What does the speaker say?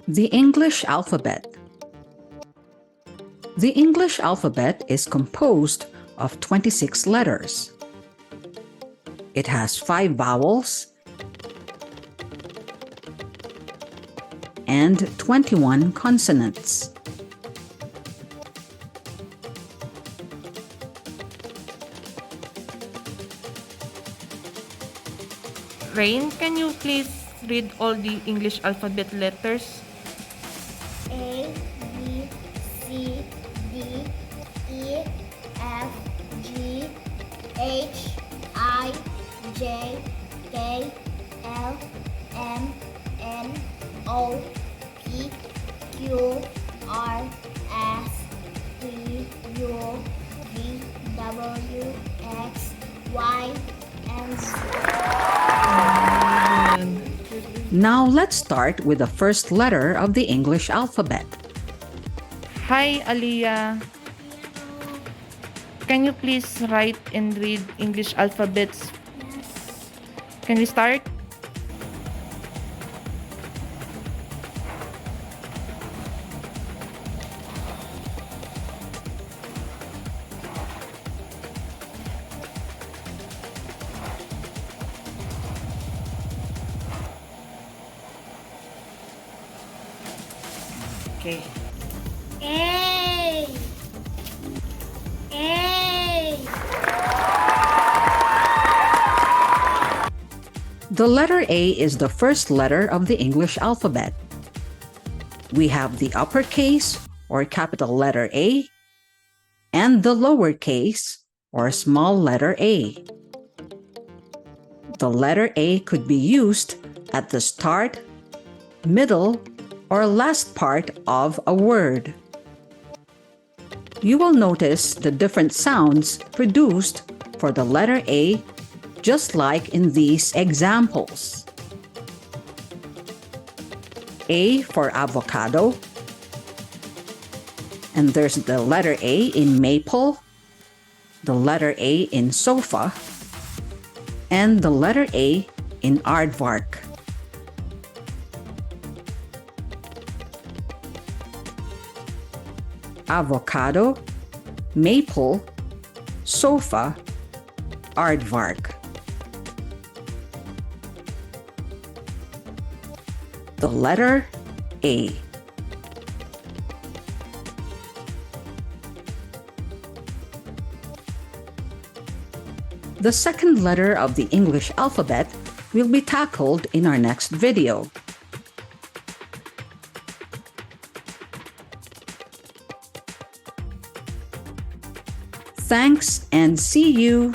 The English alphabet. The English alphabet is composed of 26 letters. It has 5 vowels and 21 consonants. Rain, can you please read all the English alphabet letters? A, B, C, D, E, F, G, H, I, J, K, L, M, N, O, P, Q, R, S, T, U, V, W, X, Y, and Z. Now let's start with the first letter of the English alphabet. Hi, Aliyah. Can you please write and read English alphabets? Can we start? Okay. A. A. The letter A is the first letter of the English alphabet. We have the uppercase or capital letter A and the lowercase or small letter a. The letter A could be used at the start, middle, or last part of a word. You will notice the different sounds produced for the letter A, just like in these examples. A for avocado, and there's the letter A in maple, the letter A in sofa, and the letter A in aardvark. Avocado, maple, sofa, aardvark. The letter A. The second letter of the English alphabet will be tackled in our next video. Thanks and see you